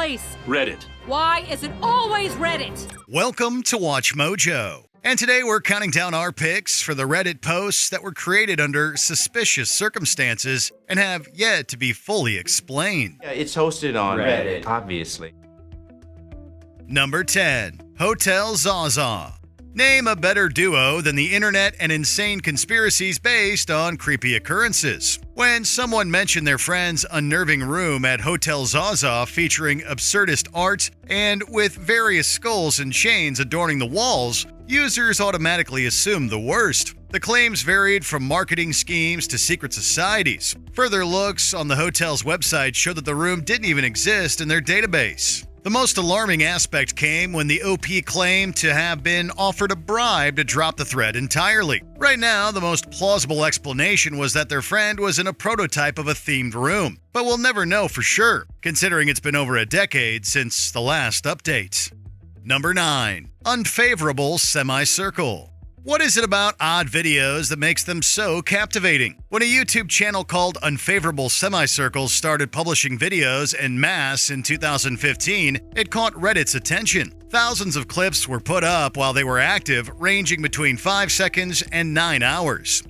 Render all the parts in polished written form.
place? Reddit. Why is it always Reddit? Welcome to WatchMojo. And today we're counting down our picks for the Reddit posts that were created under suspicious circumstances and have yet to be fully explained. Yeah, it's hosted on Reddit, obviously. Number 10. Hotel ZaZa. Name a better duo than the internet and insane conspiracies based on creepy occurrences. When someone mentioned their friend's unnerving room at Hotel ZaZa featuring absurdist art and with various skulls and chains adorning the walls, users automatically assumed the worst. The claims varied from marketing schemes to secret societies. Further looks on the hotel's website showed that the room didn't even exist in their database. The most alarming aspect came when the OP claimed to have been offered a bribe to drop the thread entirely. Right now, the most plausible explanation was that their friend was in a prototype of a themed room, but we'll never know for sure, considering it's been over a decade since the last update. Number 9. Unfavorable Semicircle. What is it about odd videos that makes them so captivating? When a YouTube channel called Unfavorable Semicircle started publishing videos en masse in 2015, it caught Reddit's attention. Thousands of clips were put up while they were active, ranging between 5 seconds and 9 hours.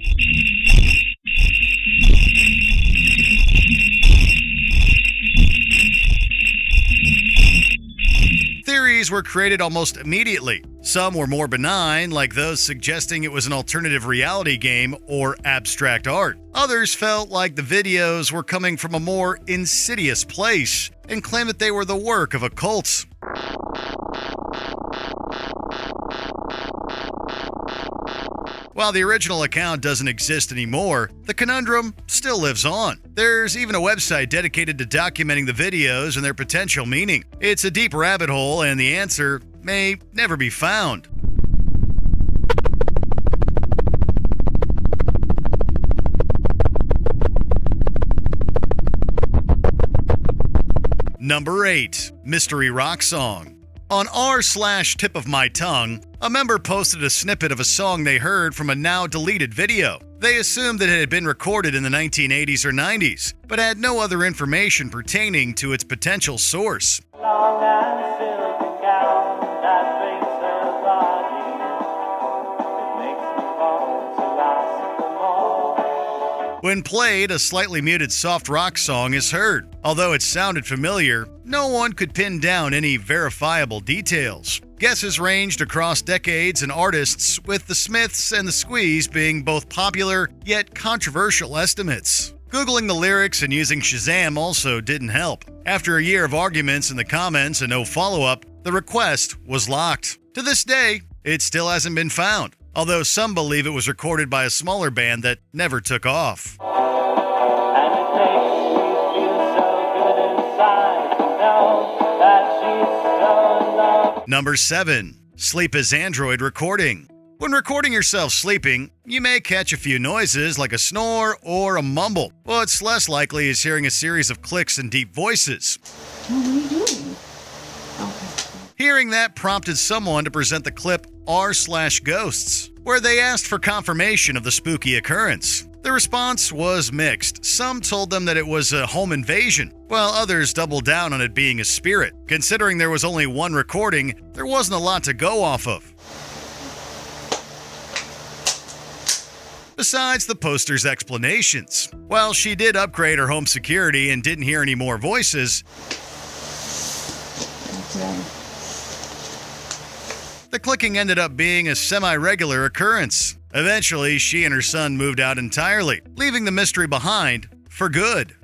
Theories were created almost immediately. Some were more benign, like those suggesting it was an alternative reality game or abstract art. Others felt like the videos were coming from a more insidious place and claimed that they were the work of a cult. While the original account doesn't exist anymore, the conundrum still lives on. There's even a website dedicated to documenting the videos and their potential meaning. It's a deep rabbit hole, and the answer may never be found. Number 8. Mystery Rock Song. On r/tip of my tongue, a member posted a snippet of a song they heard from a now deleted video. They assumed that it had been recorded in the 1980s or 90s, but had no other information pertaining to its potential source. Long and silken gown that fits her body, it makes me want to ask for more. When played, a slightly muted soft rock song is heard. Although it sounded familiar, no one could pin down any verifiable details. Guesses ranged across decades and artists, with the Smiths and the Squeeze being both popular yet controversial estimates. Googling the lyrics and using Shazam also didn't help. After a year of arguments in the comments and no follow-up, the request was locked. To this day, it still hasn't been found, although some believe it was recorded by a smaller band that never took off. And it makes me feel so good inside to know that she's so in love. Number 7. Sleep as Android Recording. When recording yourself sleeping, you may catch a few noises like a snore or a mumble. What's less likely is hearing a series of clicks and deep voices. What are you doing? Okay. Hearing that prompted someone to present the clip r/ghosts, where they asked for confirmation of the spooky occurrence. The response was mixed. Some told them that it was a home invasion, while others doubled down on it being a spirit. Considering there was only one recording, there wasn't a lot to go off of. Besides the poster's explanations, while she did upgrade her home security and didn't hear any more voices, the clicking ended up being a semi-regular occurrence. Eventually, she and her son moved out entirely, leaving the mystery behind for good.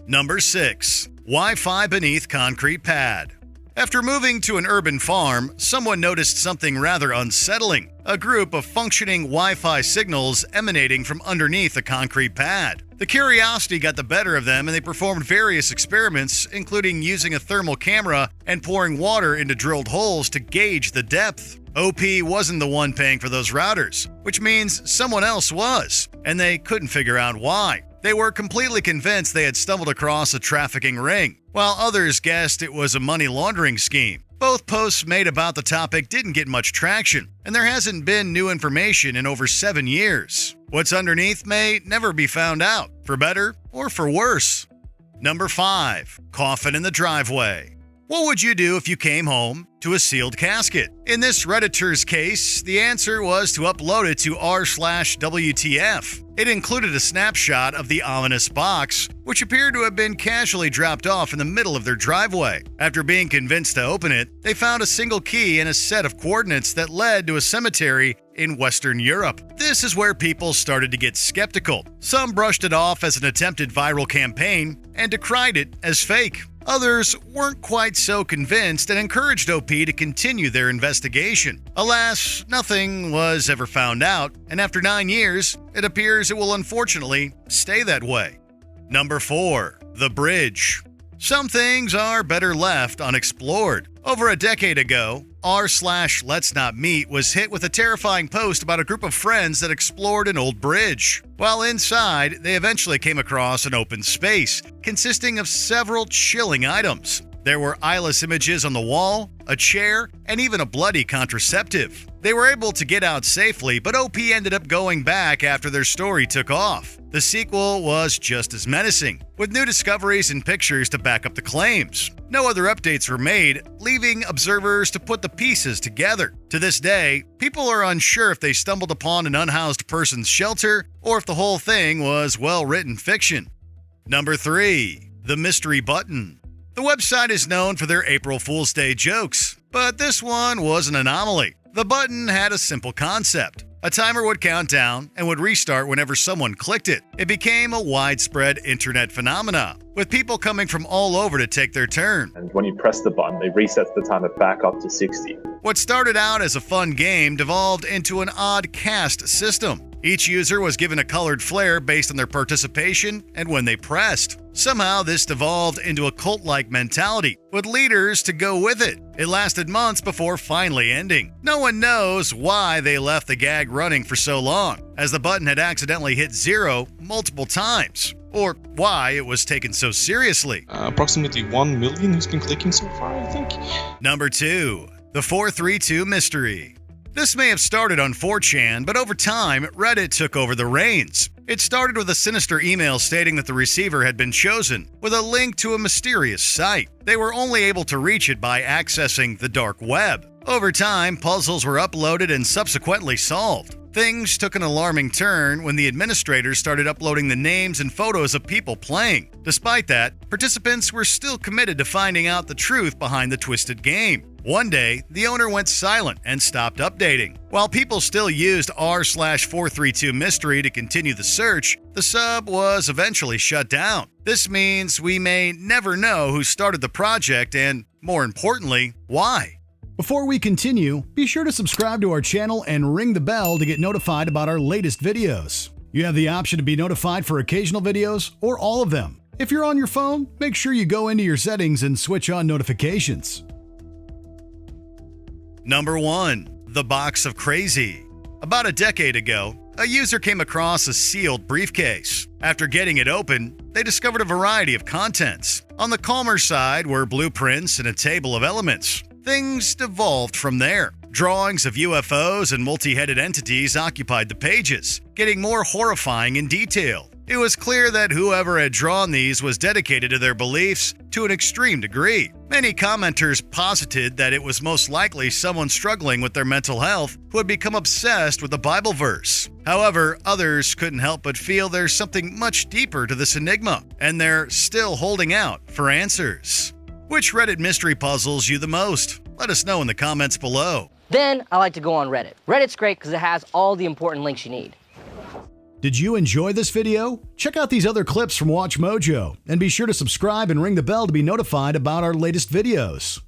Number 6. Wi-Fi beneath concrete pad. After moving to an urban farm, someone noticed something rather unsettling: a group of functioning Wi-Fi signals emanating from underneath a concrete pad. The curiosity got the better of them, and they performed various experiments, including using a thermal camera and pouring water into drilled holes to gauge the depth. OP wasn't the one paying for those routers, which means someone else was, and they couldn't figure out why. They were completely convinced they had stumbled across a trafficking ring, while others guessed it was a money laundering scheme. Both posts made about the topic didn't get much traction, and there hasn't been new information in over 7 years. What's underneath may never be found out, for better or for worse. Number 5. Coffin in the driveway. What would you do if you came home to a sealed casket? In this Redditor's case, the answer was to upload it to r/WTF. It included a snapshot of the ominous box, which appeared to have been casually dropped off in the middle of their driveway. After being convinced to open it, they found a single key and a set of coordinates that led to a cemetery in Western Europe. This is where people started to get skeptical. Some brushed it off as an attempted viral campaign and decried it as fake. Others weren't quite so convinced and encouraged OP to continue their investigation. Alas, nothing was ever found out, and after 9 years, it appears it will unfortunately stay that way. Number 4. The Bridge. Some things are better left unexplored. Over a decade ago, r/Let's Not Meet was hit with a terrifying post about a group of friends that explored an old bridge. While inside, they eventually came across an open space consisting of several chilling items. There were eyeless images on the wall, a chair, and even a bloody contraceptive. They were able to get out safely, but OP ended up going back after their story took off. The sequel was just as menacing, with new discoveries and pictures to back up the claims. No other updates were made, leaving observers to put the pieces together. To this day, people are unsure if they stumbled upon an unhoused person's shelter or if the whole thing was well-written fiction. Number 3. The Mystery Button. The website is known for their April Fool's Day jokes, but this one was an anomaly. The button had a simple concept. A timer would count down and would restart whenever someone clicked it. It became a widespread internet phenomenon, with people coming from all over to take their turn. And when you press the button, it resets the timer back up to 60. What started out as a fun game devolved into an odd caste system. Each user was given a colored flare based on their participation and when they pressed. Somehow, this devolved into a cult-like mentality, with leaders to go with it. It lasted months before finally ending. No one knows why they left the gag running for so long, as the button had accidentally hit 0 multiple times, or why it was taken so seriously. Approximately 1 million who's been clicking so far, I think. Number 2. The 432 Mystery. This may have started on 4chan, but over time, Reddit took over the reins. It started with a sinister email stating that the receiver had been chosen, with a link to a mysterious site. They were only able to reach it by accessing the dark web. Over time, puzzles were uploaded and subsequently solved. Things took an alarming turn when the administrators started uploading the names and photos of people playing. Despite that, participants were still committed to finding out the truth behind the twisted game. One day, the owner went silent and stopped updating. While people still used r/432 Mystery to continue the search, the sub was eventually shut down. This means we may never know who started the project and, more importantly, why. Before we continue, be sure to subscribe to our channel and ring the bell to get notified about our latest videos. You have the option to be notified for occasional videos or all of them. If you're on your phone, make sure you go into your settings and switch on notifications. Number 1. The Box of Crazy. About a decade ago, a user came across a sealed briefcase. After getting it open, they discovered a variety of contents. On the calmer side were blueprints and a table of elements. Things devolved from there. Drawings of UFOs and multi-headed entities occupied the pages, getting more horrifying in detail. It was clear that whoever had drawn these was dedicated to their beliefs to an extreme degree. Many commenters posited that it was most likely someone struggling with their mental health who had become obsessed with the Bible verse. However, others couldn't help but feel there's something much deeper to this enigma, and they're still holding out for answers. Which Reddit mystery puzzles you the most? Let us know in the comments below. Then I like to go on Reddit. Reddit's great because it has all the important links you need. Did you enjoy this video? Check out these other clips from WatchMojo, and be sure to subscribe and ring the bell to be notified about our latest videos.